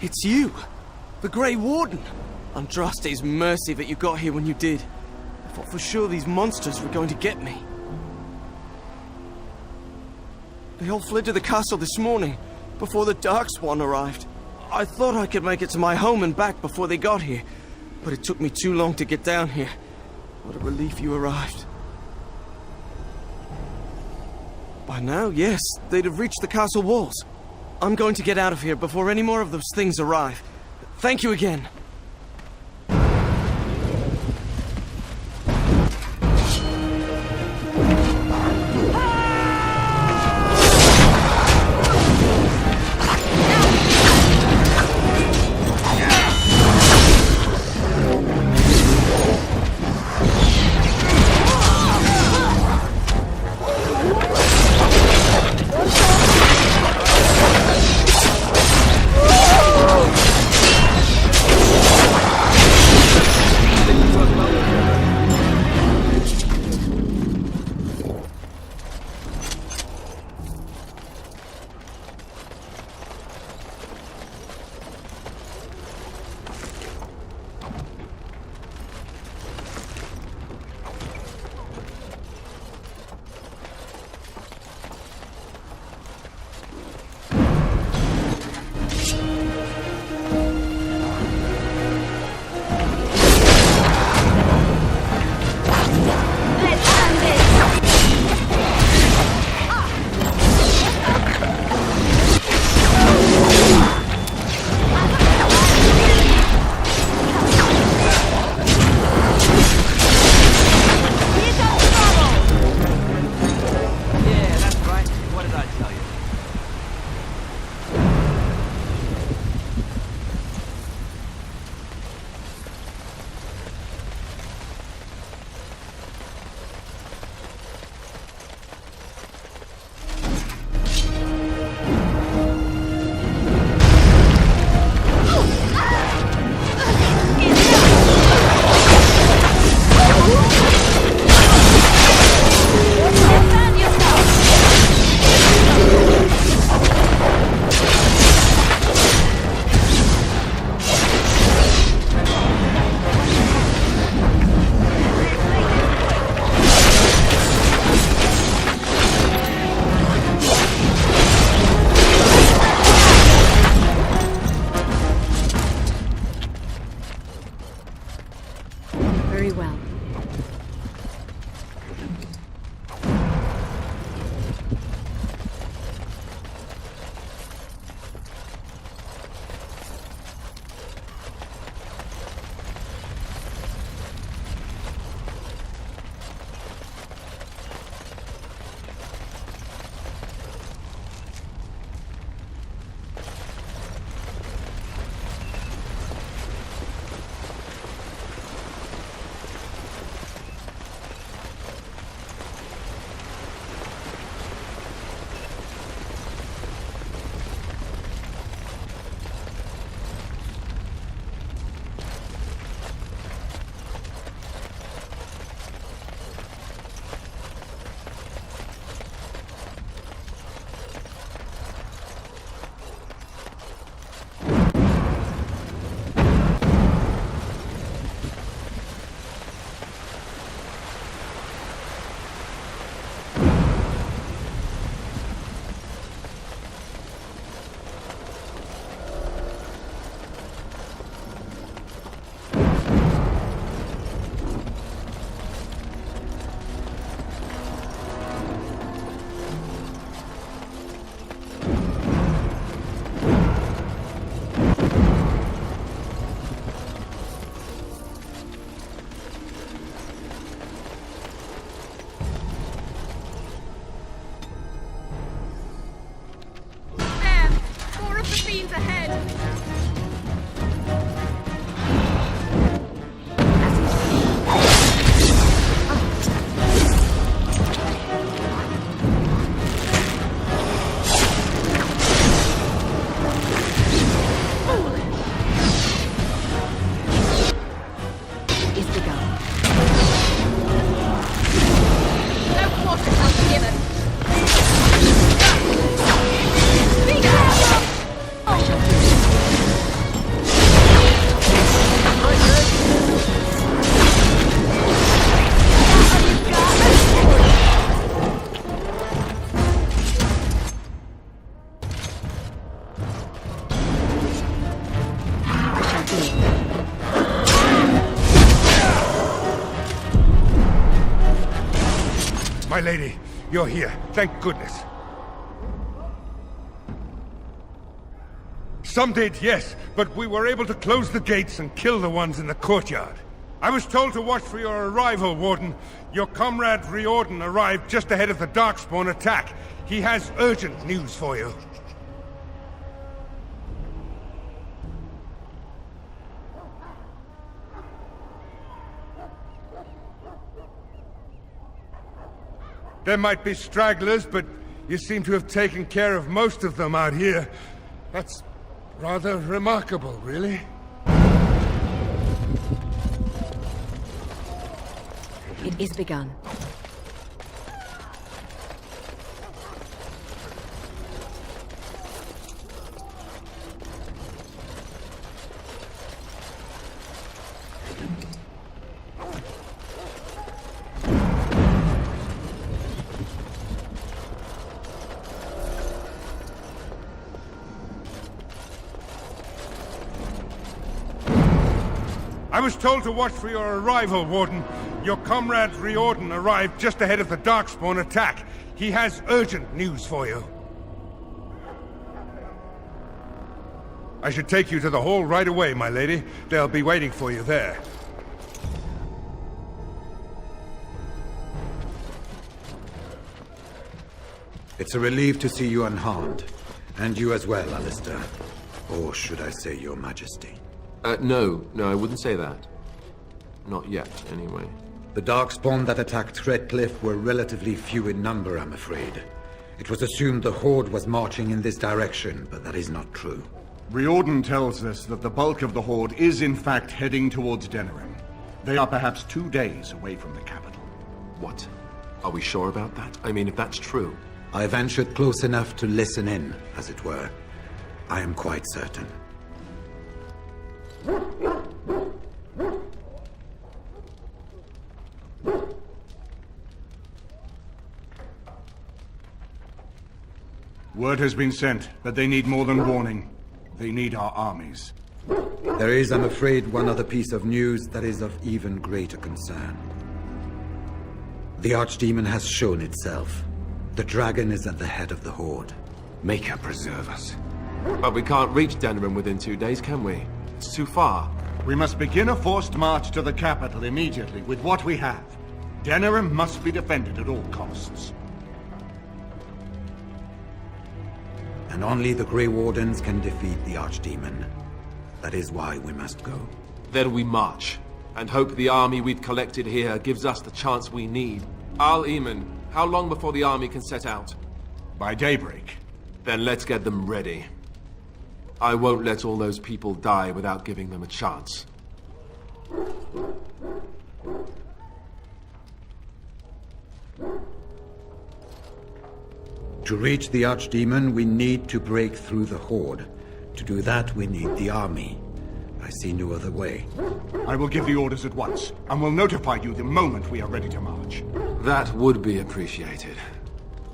It's you! The Grey Warden! Andraste's mercy that you got here when you did. I thought for sure these monsters were going to get me. They all fled to the castle this morning, before the Darkspawn arrived. I thought I could make it to my home and back before they got here, but it took me too long to get down here. What a relief you arrived. By now, yes, they'd have reached the castle walls. I'm going to get out of here before any more of those things arrive. Thank you again. Very well. My lady, you're here. Thank goodness. Some did, yes, but we were able to close the gates and kill the ones in the courtyard. I was told to watch for your arrival, Warden. Your comrade Riordan arrived just ahead of the Darkspawn attack. He has urgent news for you. There might be stragglers, but you seem to have taken care of most of them out here. That's rather remarkable, really. It is begun. I was told to watch for your arrival, Warden. Your comrade Riordan arrived just ahead of the Darkspawn attack. He has urgent news for you. I should take you to the hall right away, my lady. They'll be waiting for you there. It's a relief to see you unharmed. And you as well, Alistair. Or should I say your majesty? No, I wouldn't say that. Not yet, anyway. The Darkspawn that attacked Redcliffe were relatively few in number, I'm afraid. It was assumed the Horde was marching in this direction, but that is not true. Riordan tells us that the bulk of the Horde is in fact heading towards Denerim. They are perhaps 2 days away from the capital. What? Are we sure about that? I mean, if that's true... I ventured close enough to listen in, as it were. I am quite certain. Word has been sent, but they need more than warning. They need our armies. There is, I'm afraid, one other piece of news that is of even greater concern. The Archdemon has shown itself. The dragon is at the head of the Horde. May her preserve us. But we can't reach Denerim within 2 days, can we? It's too far. We must begin a forced march to the capital immediately with what we have. Denerim must be defended at all costs. And only the Grey Wardens can defeat the Archdemon. That is why we must go. Then we march, and hope the army we've collected here gives us the chance we need. Al-Eamon, how long before the army can set out? By daybreak. Then let's get them ready. I won't let all those people die without giving them a chance. To reach the Archdemon, we need to break through the Horde. To do that, we need the army. I see no other way. I will give the orders at once, and will notify you the moment we are ready to march. That would be appreciated.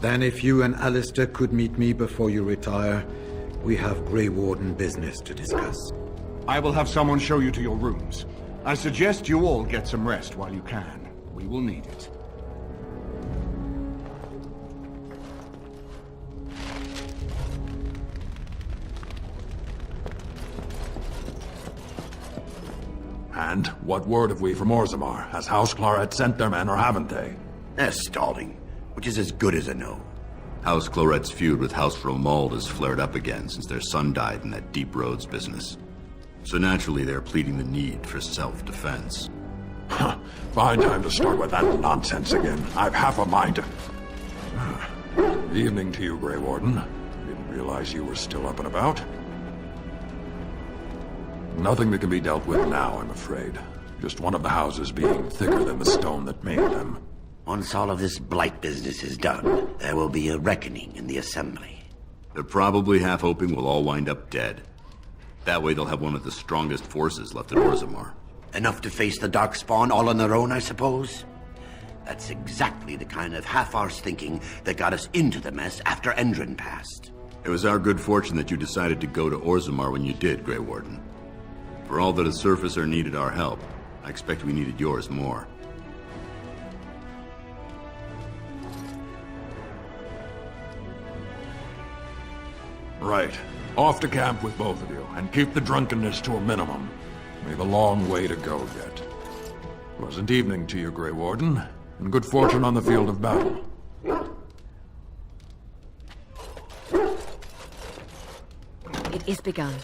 Then if you and Alistair could meet me before you retire, we have Grey Warden business to discuss. I will have someone show you to your rooms. I suggest you all get some rest while you can. We will need it. And what word have we from Orzammar? Has House Clorette sent their men or haven't they? They're stalling, which is as good as a no. House Clorette's feud with House Romald has flared up again since their son died in that Deep Roads business. So naturally they're pleading the need for self-defense. Fine time to start with that nonsense again. I've half a mind to... Evening to you, Grey Warden. Didn't realize you were still up and about. Nothing that can be dealt with now, I'm afraid. Just one of the houses being thicker than the stone that made them. Once all of this blight business is done, there will be a reckoning in the Assembly. They're probably half hoping we'll all wind up dead. That way they'll have one of the strongest forces left in Orzammar. Enough to face the Darkspawn all on their own, I suppose? That's exactly the kind of half-arsed thinking that got us into the mess after Endron passed. It was our good fortune that you decided to go to Orzammar when you did, Grey Warden. For all that a surfacer needed our help, I expect we needed yours more. Right. Off to camp with both of you, and keep the drunkenness to a minimum. We've a long way to go yet. Pleasant evening to you, Grey Warden, and good fortune on the field of battle. It is begun.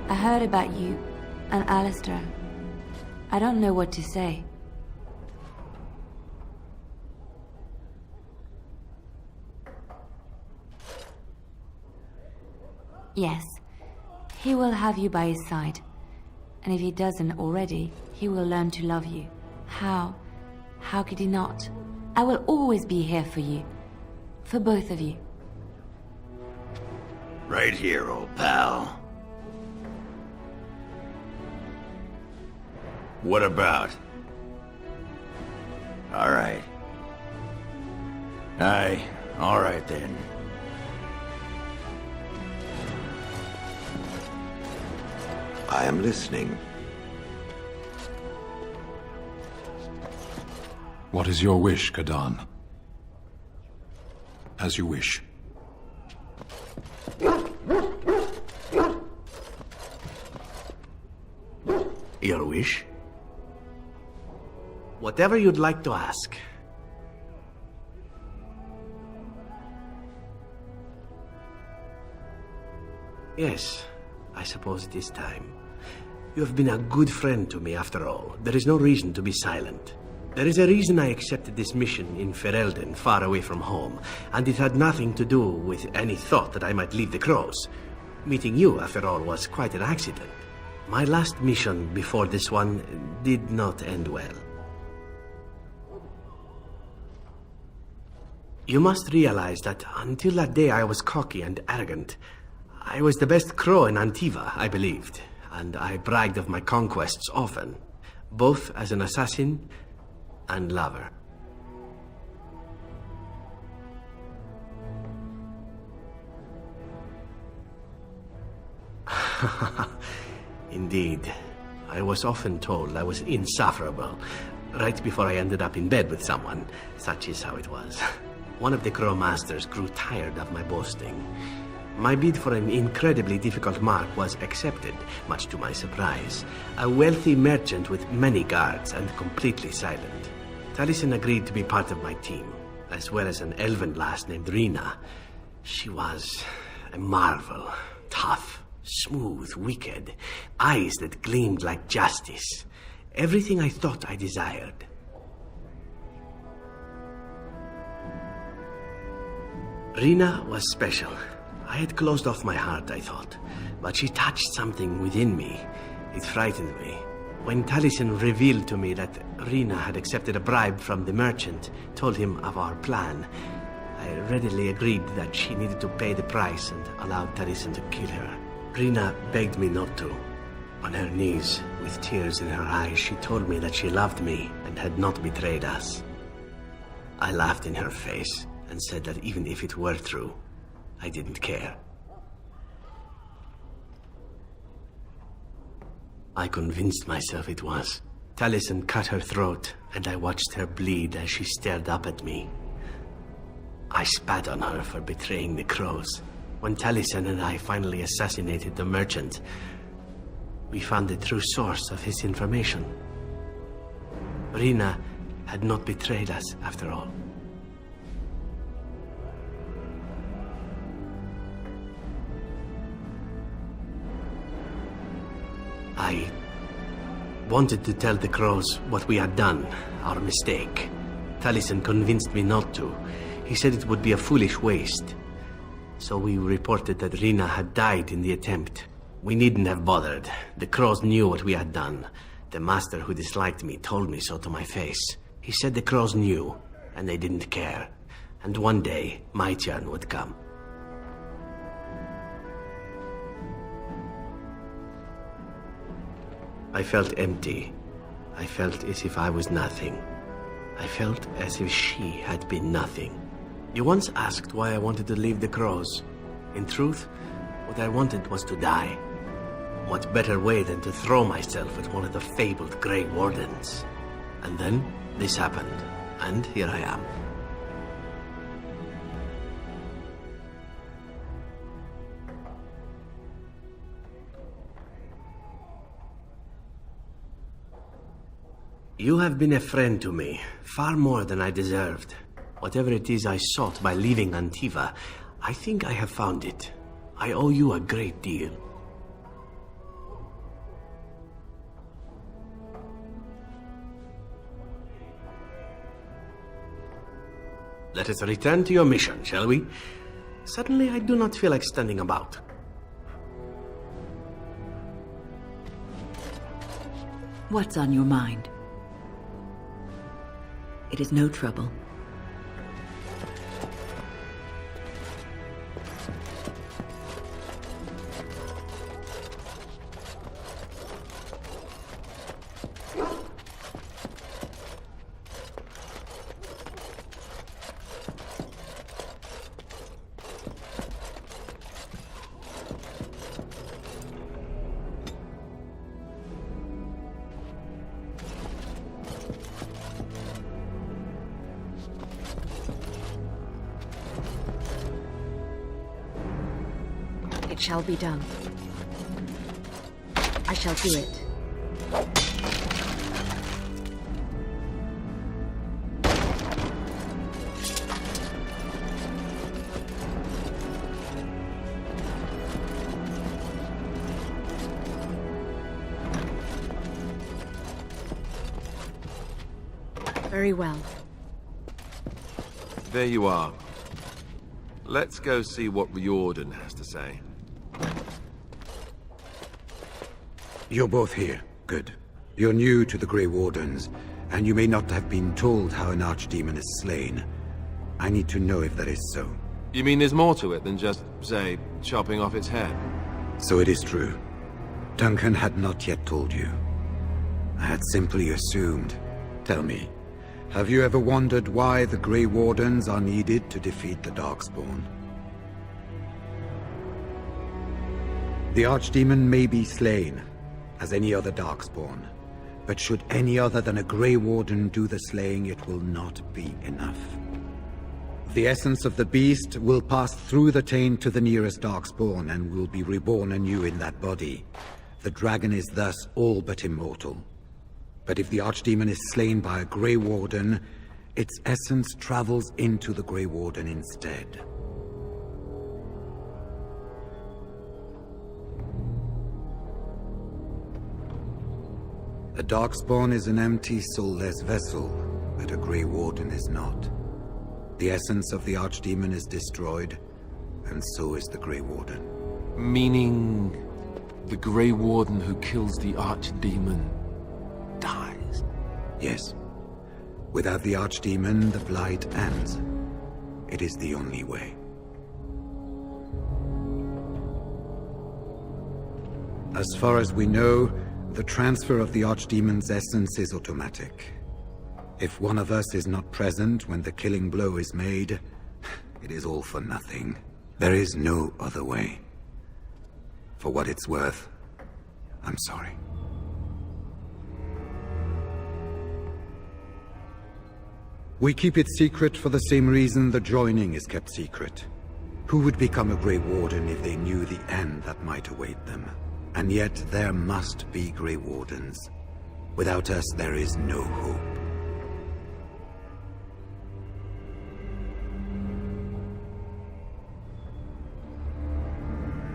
I heard about you and Alistair. I don't know what to say. Yes, he will have you by his side. And if he doesn't already, he will learn to love you. How? How could he not? I will always be here for you. For both of you. Right here, old pal. What about? All right. Aye, all right then. I am listening. What is your wish, Kadan? As you wish. Your wish? Whatever you'd like to ask. Yes, I suppose it is time. You have been a good friend to me after all. There is no reason to be silent. There is a reason I accepted this mission in Ferelden, far away from home, and it had nothing to do with any thought that I might leave the Crows. Meeting you, after all, was quite an accident. My last mission before this one did not end well. You must realize that until that day I was cocky and arrogant. I was the best crow in Antiva, I believed, and I bragged of my conquests often, both as an assassin and lover. Indeed. I was often told I was insufferable, right before I ended up in bed with someone. Such is how it was. One of the Crow Masters grew tired of my boasting. My bid for an incredibly difficult mark was accepted, much to my surprise. A wealthy merchant with many guards and completely silent. Taliesin agreed to be part of my team, as well as an elven lass named Rina. She was a marvel. Tough, smooth, wicked. Eyes that gleamed like justice. Everything I thought I desired. Rina was special. I had closed off my heart, I thought. But she touched something within me. It frightened me. When Taliesin revealed to me that Rina had accepted a bribe from the merchant, told him of our plan, I readily agreed that she needed to pay the price and allowed Taliesin to kill her. Rina begged me not to. On her knees, with tears in her eyes, she told me that she loved me and had not betrayed us. I laughed in her face and said that even if it were true, I didn't care. I convinced myself it was. Taliesin cut her throat, and I watched her bleed as she stared up at me. I spat on her for betraying the Crows. When Taliesin and I finally assassinated the merchant, we found the true source of his information. Rina had not betrayed us, after all. I wanted to tell the Crows what we had done, our mistake. Taliesin convinced me not to. He said it would be a foolish waste. So we reported that Rina had died in the attempt. We needn't have bothered. The Crows knew what we had done. The master who disliked me told me so to my face. He said the Crows knew, and they didn't care. and one day my turn would come. I felt empty. I felt as if I was nothing. I felt as if she had been nothing. You once asked why I wanted to leave the Crows. In truth, what I wanted was to die. What better way than to throw myself at one of the fabled Grey Wardens? And then, this happened, and here I am. You have been a friend to me, far more than I deserved. Whatever it is I sought by leaving Antiva, I think I have found it. I owe you a great deal. Let us return to your mission, shall we? Suddenly, I do not feel like standing about. What's on your mind? It is no trouble. It shall be done. I shall do it. Very well. There you are. Let's go see what Riordan has to say. You're both here. Good. You're new to the Grey Wardens, and you may not have been told how an archdemon is slain. I need to know if that is so. You mean there's more to it than just, say, chopping off its head? So it is true. Duncan had not yet told you. I had simply assumed. Tell me, have you ever wondered why the Grey Wardens are needed to defeat the Darkspawn? The archdemon may be slain, as any other Darkspawn, but should any other than a Grey Warden do the slaying, it will not be enough. The essence of the beast will pass through the taint to the nearest Darkspawn and will be reborn anew in that body. The dragon is thus all but immortal. But if the archdemon is slain by a Grey Warden, its essence travels into the Grey Warden instead. A Darkspawn is an empty, soulless vessel, but a Grey Warden is not. The essence of the archdemon is destroyed, and so is the Grey Warden. Meaning the Grey Warden who kills the archdemon dies? Yes. Without the archdemon, the blight ends. It is the only way. As far as we know, the transfer of the archdemon's essence is automatic. If one of us is not present when the killing blow is made, it is all for nothing. There is no other way. For what it's worth, I'm sorry. We keep it secret for the same reason the joining is kept secret. Who would become a Grey Warden if they knew the end that might await them? And yet there must be Grey Wardens. Without us, there is no hope.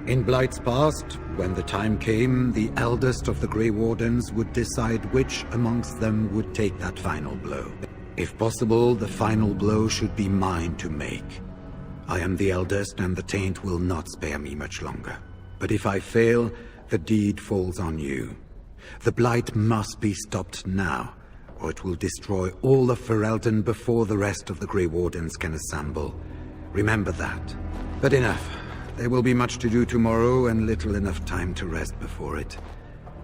In Blight's past, when the time came, the eldest of the Grey Wardens would decide which amongst them would take that final blow. If possible, the final blow should be mine to make. I am the eldest, and the taint will not spare me much longer. But if I fail, the deed falls on you. The Blight must be stopped now, or it will destroy all of Ferelden before the rest of the Grey Wardens can assemble. Remember that. But enough. There will be much to do tomorrow and little enough time to rest before it.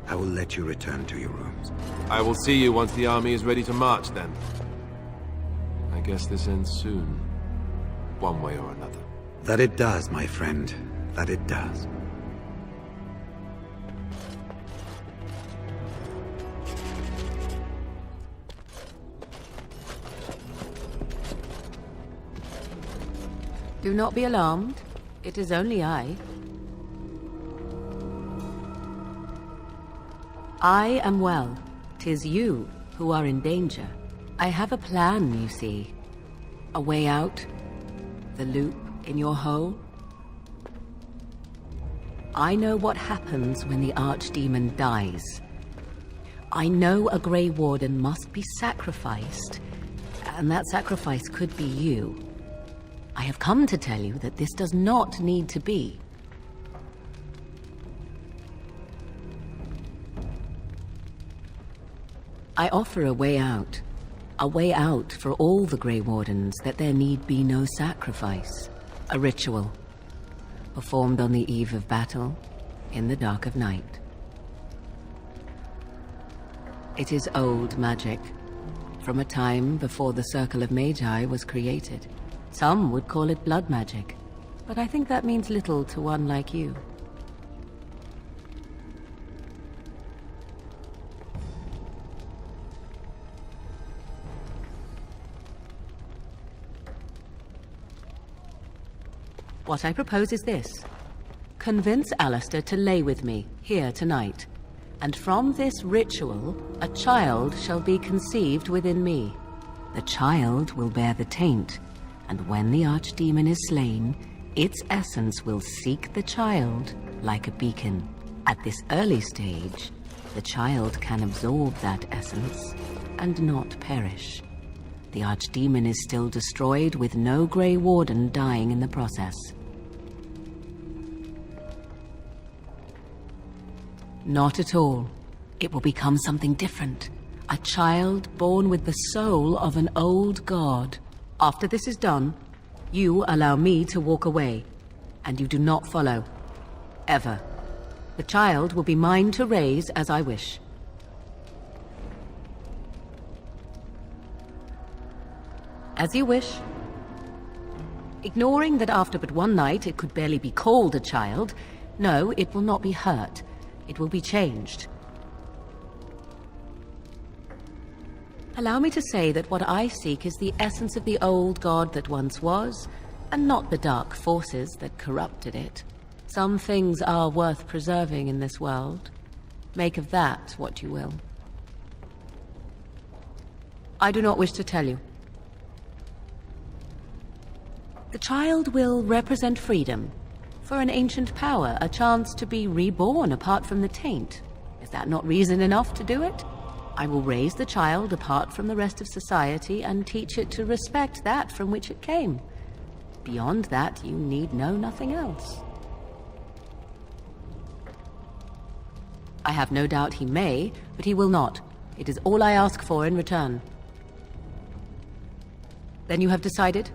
I will let you return to your rooms. I will see you once the army is ready to march, then. I guess this ends soon. One way or another. That it does, my friend. That it does. Do not be alarmed. It is only I. I am well. 'Tis you who are in danger. I have a plan, you see. A way out. The loop in your hole. I know what happens when the Archdemon dies. I know a Grey Warden must be sacrificed, and that sacrifice could be you. I have come to tell you that this does not need to be. I offer a way out. A way out for all the Grey Wardens, that there need be no sacrifice. A ritual, performed on the eve of battle, in the dark of night. It is old magic, from a time before the Circle of Magi was created. Some would call it blood magic, but I think that means little to one like you. What I propose is this. Convince Alistair to lay with me, here tonight. And from this ritual, a child shall be conceived within me. The child will bear the taint, and when the Archdemon is slain, its essence will seek the child like a beacon. At this early stage, the child can absorb that essence and not perish. The Archdemon is still destroyed, with no Grey Warden dying in the process. Not at all. It will become something different. A child born with the soul of an old god. After this is done, you allow me to walk away, and you do not follow. Ever. The child will be mine to raise as I wish. As you wish. Ignoring that after but one night it could barely be called a child, no, it will not be hurt. It will be changed. Allow me to say that what I seek is the essence of the old god that once was, and not the dark forces that corrupted it. Some things are worth preserving in this world. Make of that what you will. I do not wish to tell you. The child will represent freedom. For an ancient power, a chance to be reborn apart from the taint. Is that not reason enough to do it? I will raise the child apart from the rest of society and teach it to respect that from which it came. Beyond that, you need know nothing else. I have no doubt he may, but he will not. It is all I ask for in return. Then you have decided?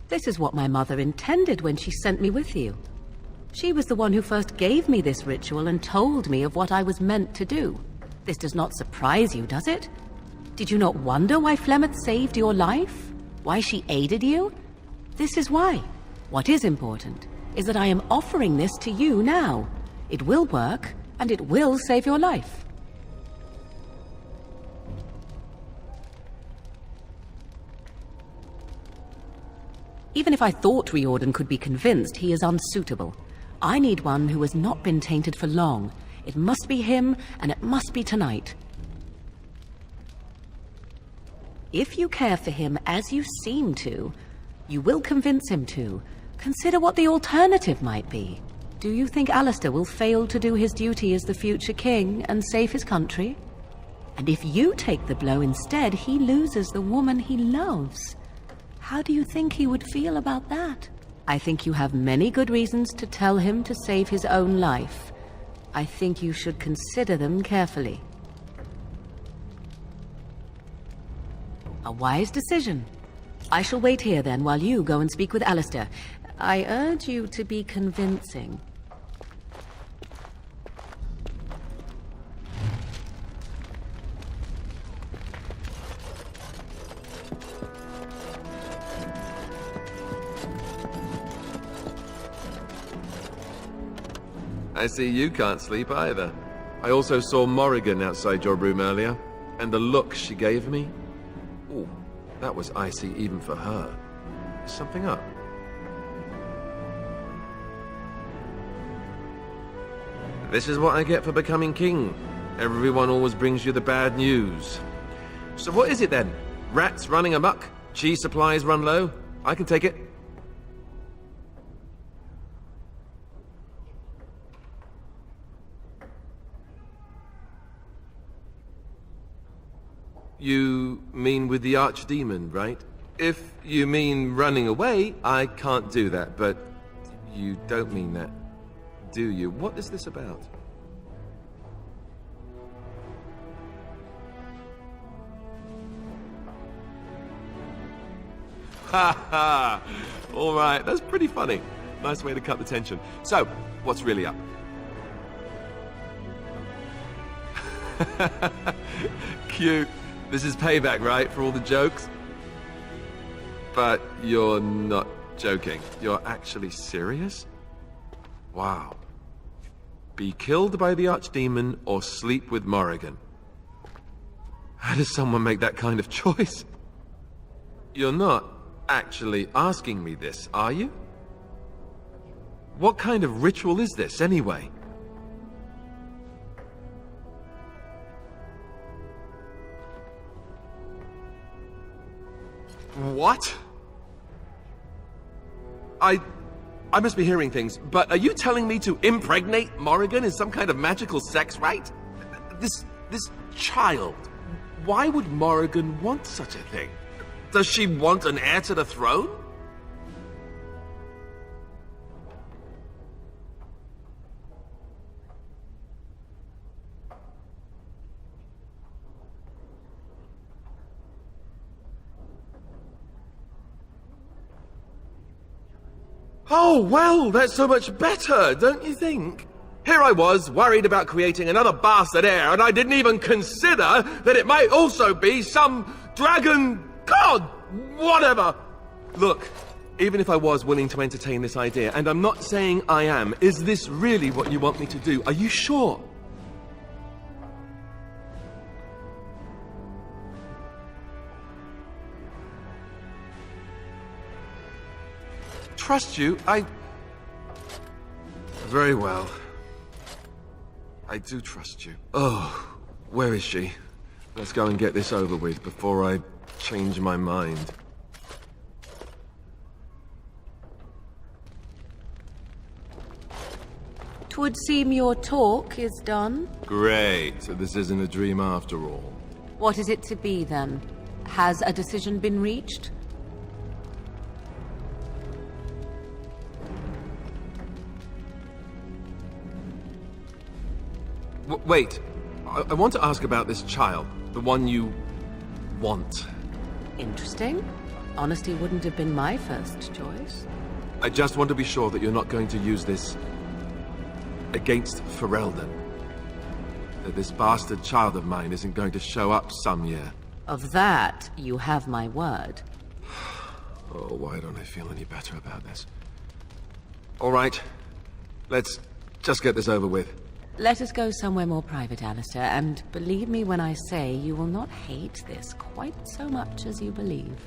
This is what my mother intended when she sent me with you. She was the one who first gave me this ritual and told me of what I was meant to do. This does not surprise you, does it? Did you not wonder why Flemeth saved your life? Why she aided you? This is why. What is important is that I am offering this to you now. It will work, and it will save your life. Even if I thought Riordan could be convinced, he is unsuitable. I need one who has not been tainted for long. It must be him, and it must be tonight. If you care for him as you seem to, you will convince him to. Consider what the alternative might be. Do you think Alistair will fail to do his duty as the future king and save his country? And if you take the blow instead, he loses the woman he loves. How do you think he would feel about that? I think you have many good reasons to tell him to save his own life. I think you should consider them carefully. A wise decision. I shall wait here then while you go and speak with Alistair. I urge you to be convincing. I see you can't sleep either. I also saw Morrigan outside your room earlier, and the look she gave me. Ooh, that was icy even for her. Is something up? This is what I get for becoming king. Everyone always brings you the bad news. So what is it then? Rats running amok? Cheese supplies run low? I can take it. You mean with the Archdemon, right? If you mean running away, I can't do that, but you don't mean that, do you? What is this about? Ha ha! All right, that's pretty funny. Nice way to cut the tension. So, what's really up? Cute. This is payback, right, for all the jokes? But you're not joking. You're actually serious? Wow. Be killed by the Archdemon or sleep with Morrigan. How does someone make that kind of choice? You're not actually asking me this, are you? What kind of ritual is this, anyway? What? I must be hearing things, but are you telling me to impregnate Morrigan in some kind of magical sex rite? This child, why would Morrigan want such a thing? Does she want an heir to the throne? Oh, well, that's so much better, don't you think? Here I was, worried about creating another bastard heir, and I didn't even consider that it might also be some dragon god, whatever. Look, even if I was willing to entertain this idea, and I'm not saying I am, is this really what you want me to do? Are you sure? Trust you, Very well. I do trust you. Oh, where is she? Let's go and get this over with before I change my mind. 'Twould seem your talk is done. Great, so this isn't a dream after all. What is it to be, then? Has a decision been reached? Wait, I want to ask about this child, the one you want. Interesting. Honesty wouldn't have been my first choice. I just want to be sure that you're not going to use this against Ferelden. That this bastard child of mine isn't going to show up some year. Of that, you have my word. Oh, why don't I feel any better about this? All right, let's just get this over with. Let us go somewhere more private, Alistair, and believe me when I say you will not hate this quite so much as you believe.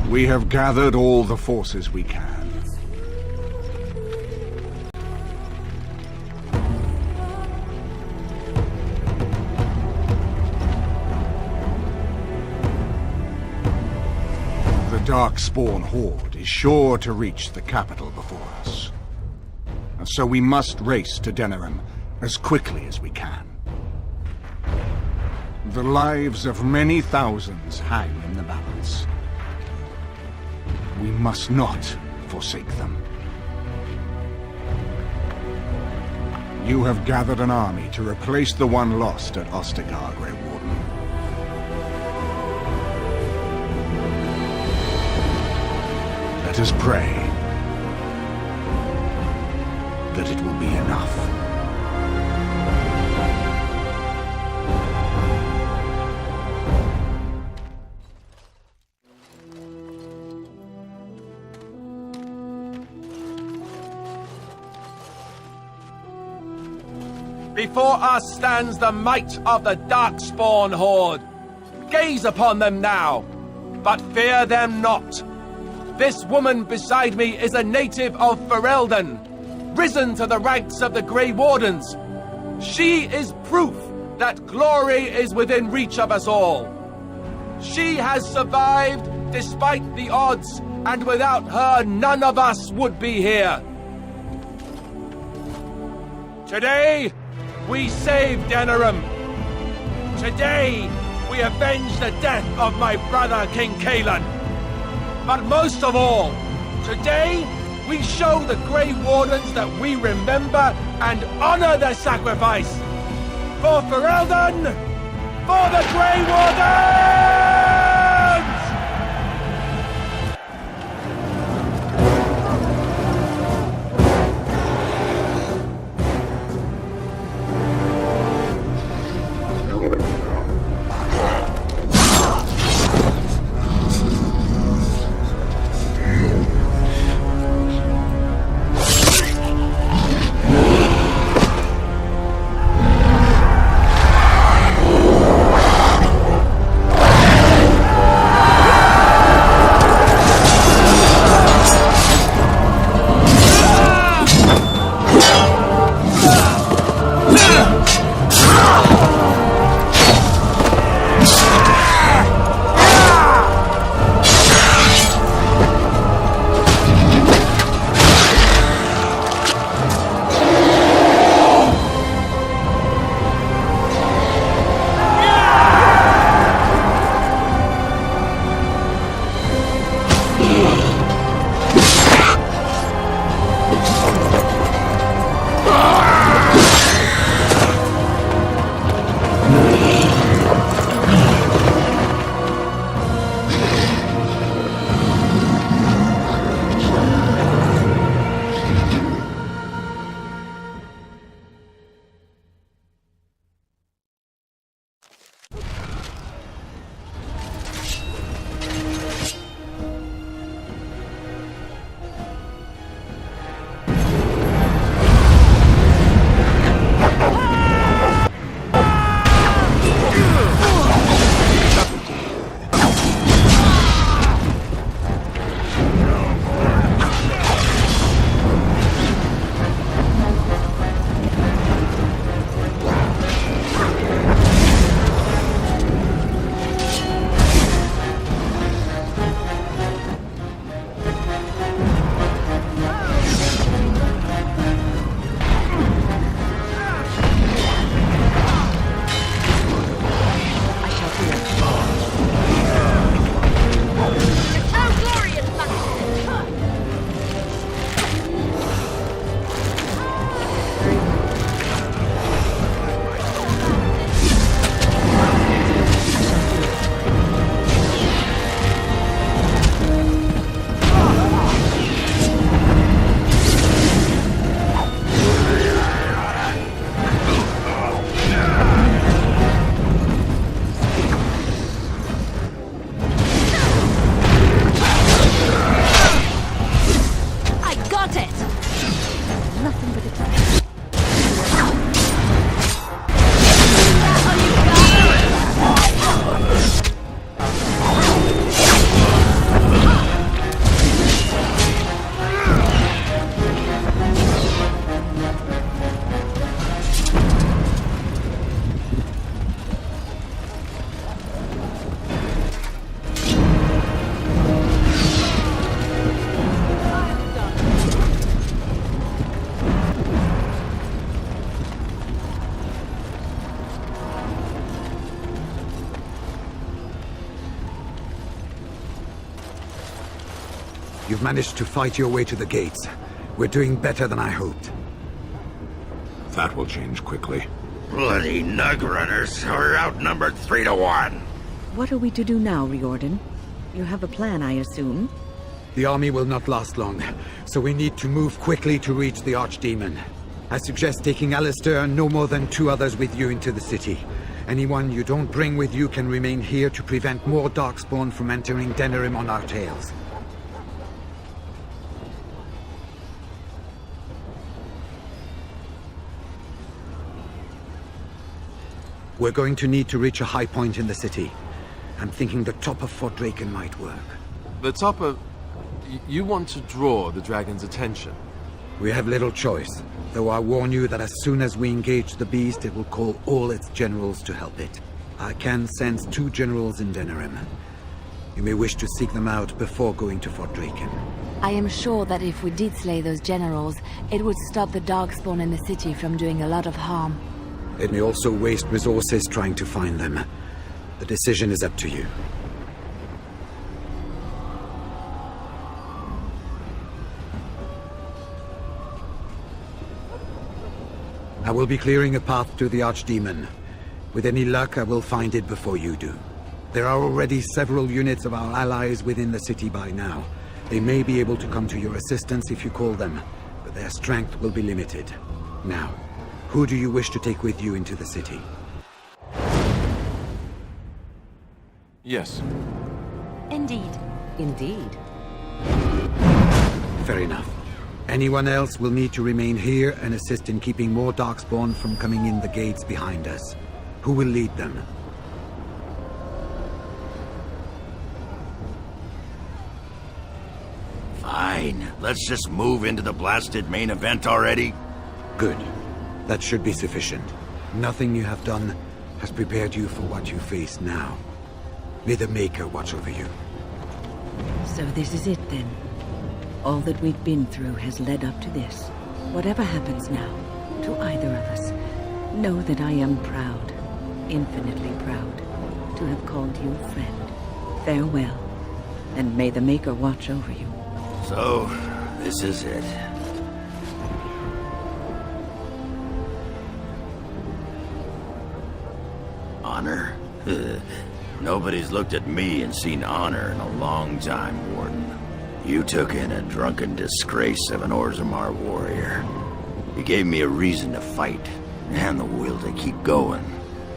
We have gathered all the forces we can. The Darkspawn Horde is sure to reach the capital before us. So we must race to Denerim as quickly as we can. The lives of many thousands hang in the balance. We must not forsake them. You have gathered an army to replace the one lost at Ostagar, Grey Warden. Let us pray that it will be enough. Before us stands the might of the Darkspawn Horde. Gaze upon them now, but fear them not. This woman beside me is a native of Ferelden, risen to the ranks of the Grey Wardens. She is proof that glory is within reach of us all. She has survived despite the odds, and without her, none of us would be here. Today, we save Denerim. Today, we avenge the death of my brother, King Cailan. But most of all, today, we show the Grey Wardens that we remember and honor their sacrifice. For Ferelden, for the Grey Wardens! You've managed to fight your way to the gates. We're doing better than I hoped. That will change quickly. Bloody Nug Runners are outnumbered 3 to 1. What are we to do now, Riordan? You have a plan, I assume? The army will not last long, so we need to move quickly to reach the Archdemon. I suggest taking Alistair and no more than 2 others with you into the city. Anyone you don't bring with you can remain here to prevent more Darkspawn from entering Denerim on our tails. We're going to need to reach a high point in the city. I'm thinking the top of Fort Draken might work. The top of... You want to draw the dragon's attention? We have little choice, though I warn you that as soon as we engage the beast, it will call all its generals to help it. I can sense 2 generals in Denerim. You may wish to seek them out before going to Fort Draken. I am sure that if we did slay those generals, it would stop the Darkspawn in the city from doing a lot of harm. It may also waste resources trying to find them. The decision is up to you. I will be clearing a path to the Archdemon. With any luck, I will find it before you do. There are already several units of our allies within the city by now. They may be able to come to your assistance if you call them, but their strength will be limited. Now, who do you wish to take with you into the city? Yes. Indeed. Indeed. Fair enough. Anyone else will need to remain here and assist in keeping more Darkspawn from coming in the gates behind us. Who will lead them? Fine. Let's just move into the blasted main event already. Good. That should be sufficient. Nothing you have done has prepared you for what you face now. May the Maker watch over you. So this is it, then. All that we've been through has led up to this. Whatever happens now, to either of us, know that I am proud, infinitely proud, to have called you friend. Farewell, and may the Maker watch over you. So, this is it. Honor? Nobody's looked at me and seen honor in a long time, Warden. You took in a drunken disgrace of an Orzammar warrior. You gave me a reason to fight, and the will to keep going.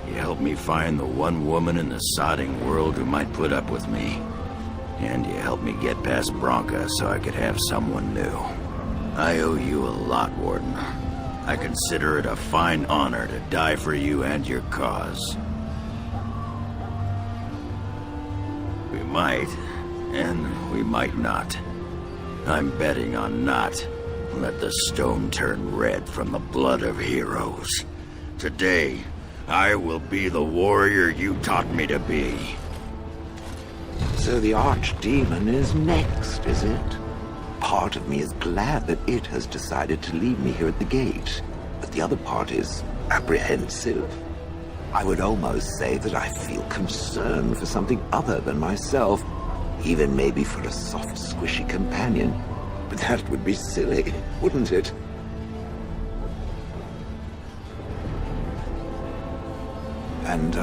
You helped me find the one woman in the sodding world who might put up with me. And you helped me get past Branka so I could have someone new. I owe you a lot, Warden. I consider it a fine honor to die for you and your cause. We might, and we might not. I'm betting on not. Let the stone turn red from the blood of heroes. Today, I will be the warrior you taught me to be. So the Archdemon is next, is it? Part of me is glad that it has decided to leave me here at the gate, but the other part is apprehensive. I would almost say that I feel concern for something other than myself, even maybe for a soft, squishy companion. But that would be silly, wouldn't it? And,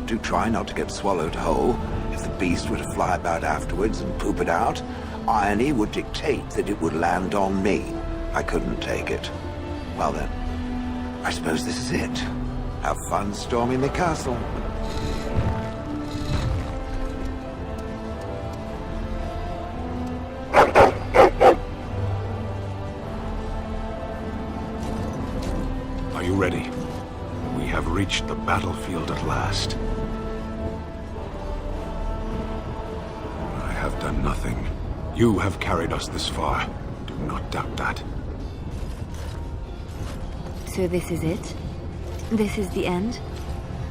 do try not to get swallowed whole. If the beast were to fly about afterwards and poop it out, irony would dictate that it would land on me. I couldn't take it. Well then, I suppose this is it. Have fun storming the castle. Are you ready? We have reached the battlefield at last. I have done nothing. You have carried us this far. Do not doubt that. So this is it? This is the end?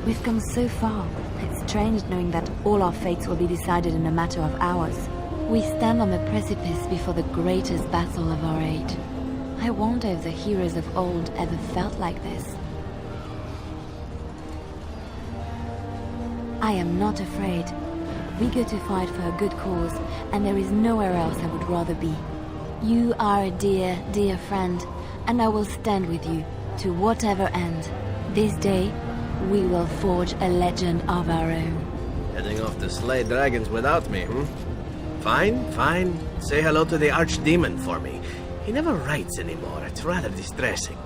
We've come so far. It's strange knowing that all our fates will be decided in a matter of hours. We stand on the precipice before the greatest battle of our age. I wonder if the heroes of old ever felt like this. I am not afraid. We go to fight for a good cause, and there is nowhere else I would rather be. You are a dear, dear friend, and I will stand with you to whatever end. This day, we will forge a legend of our own. Heading off to slay dragons without me, Fine, fine. Say hello to the Archdemon for me. He never writes anymore. It's rather distressing.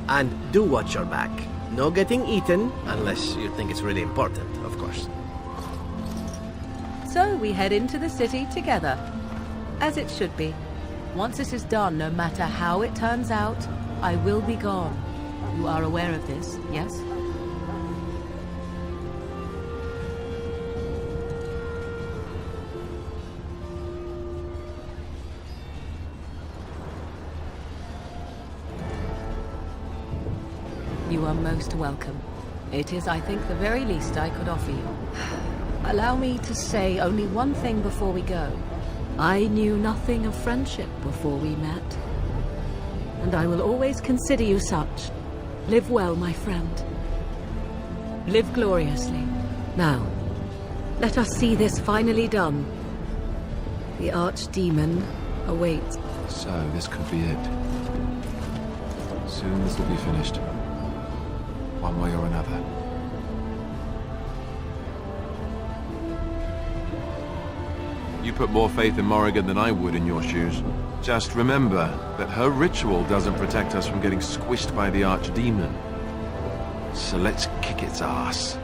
And do watch your back. No getting eaten, unless you think it's really important, of course. So we head into the city together. As it should be. Once this is done, no matter how it turns out, I will be gone. You are aware of this, yes? You are most welcome. It is, I think, the very least I could offer you. Allow me to say only one thing before we go. I knew nothing of friendship before we met. And I will always consider you such. Live well, my friend. Live gloriously. Now, let us see this finally done. The Archdemon awaits. So, this could be it. Soon this will be finished. One way or another. You put more faith in Morrigan than I would in your shoes. Just remember that her ritual doesn't protect us from getting squished by the Archdemon. So let's kick its ass.